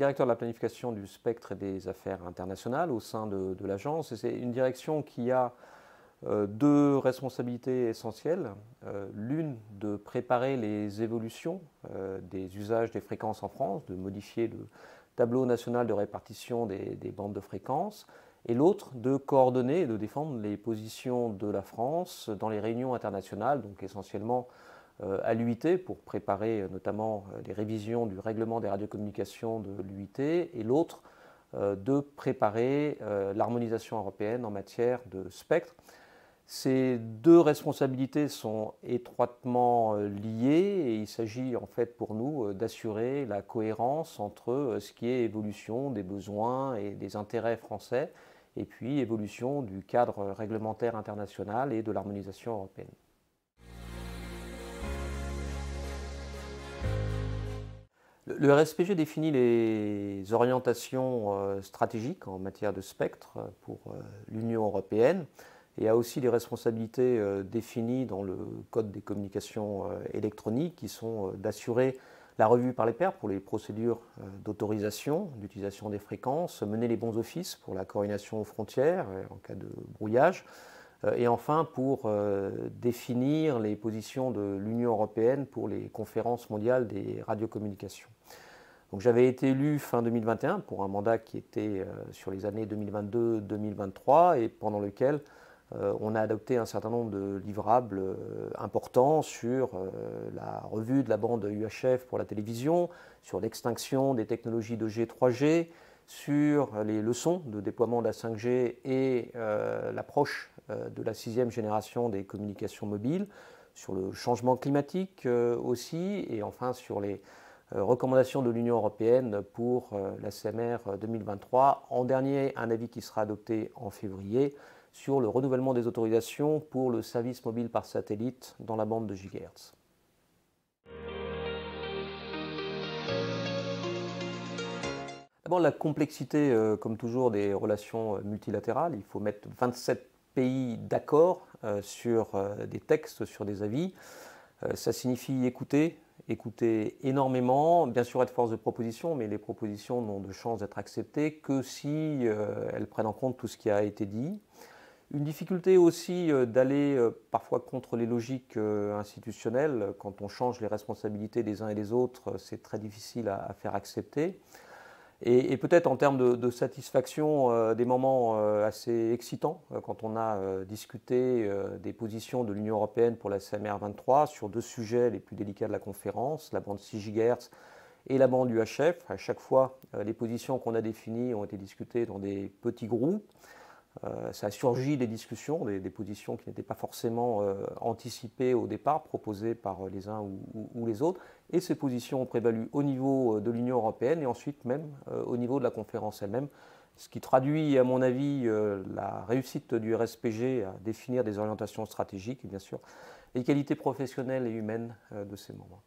directeur de la planification du spectre et des affaires internationales au sein de l'agence. Et c'est une direction qui a deux responsabilités essentielles. L'une, de préparer les évolutions des usages des fréquences en France, de modifier le tableau national de répartition des bandes de fréquences, et l'autre, de coordonner et de défendre les positions de la France dans les réunions internationales, donc essentiellement à l'UIT pour préparer notamment les révisions du règlement des radiocommunications de l'UIT, et l'autre, de préparer l'harmonisation européenne en matière de spectre. Ces deux responsabilités sont étroitement liées et il s'agit en fait pour nous d'assurer la cohérence entre ce qui est évolution des besoins et des intérêts français et puis évolution du cadre réglementaire international et de l'harmonisation européenne. Le RSPG définit les orientations stratégiques en matière de spectre pour l'Union européenne et a aussi des responsabilités définies dans le Code des communications électroniques qui sont d'assurer la revue par les pairs pour les procédures d'autorisation, d'utilisation des fréquences, mener les bons offices pour la coordination aux frontières en cas de brouillage, et enfin pour définir les positions de l'Union européenne pour les conférences mondiales des radiocommunications. Donc j'avais été élu fin 2021 pour un mandat qui était sur les années 2022-2023 et pendant lequel on a adopté un certain nombre de livrables importants sur la revue de la bande UHF pour la télévision, sur l'extinction des technologies 2G, 3G, sur les leçons de déploiement de la 5G et l'approche de la 6e génération des communications mobiles, sur le changement climatique aussi, et enfin sur les recommandations de l'Union européenne pour la CMR 2023. En dernier, un avis qui sera adopté en février sur le renouvellement des autorisations pour le service mobile par satellite dans la bande de GHz. D'abord, la complexité, comme toujours, des relations multilatérales. Il faut mettre 27 pays d'accord sur des textes, sur des avis. Ça signifie écouter énormément, bien sûr être force de proposition, mais les propositions n'ont de chance d'être acceptées que si elles prennent en compte tout ce qui a été dit. Une difficulté aussi d'aller parfois contre les logiques institutionnelles. Quand on change les responsabilités des uns et des autres, c'est très difficile à faire accepter. Et peut-être en termes de satisfaction, des moments assez excitants quand on a discuté des positions de l'Union européenne pour la CMR 23 sur deux sujets les plus délicats de la conférence, la bande 6 GHz et la bande UHF. À chaque fois, les positions qu'on a définies ont été discutées dans des petits groupes. Ça a surgi des discussions, des positions qui n'étaient pas forcément anticipées au départ, proposées par les uns ou les autres. Et ces positions ont prévalu au niveau de l'Union européenne et ensuite même au niveau de la conférence elle-même, ce qui traduit, à mon avis, la réussite du RSPG à définir des orientations stratégiques et bien sûr les qualités professionnelles et humaines de ses membres.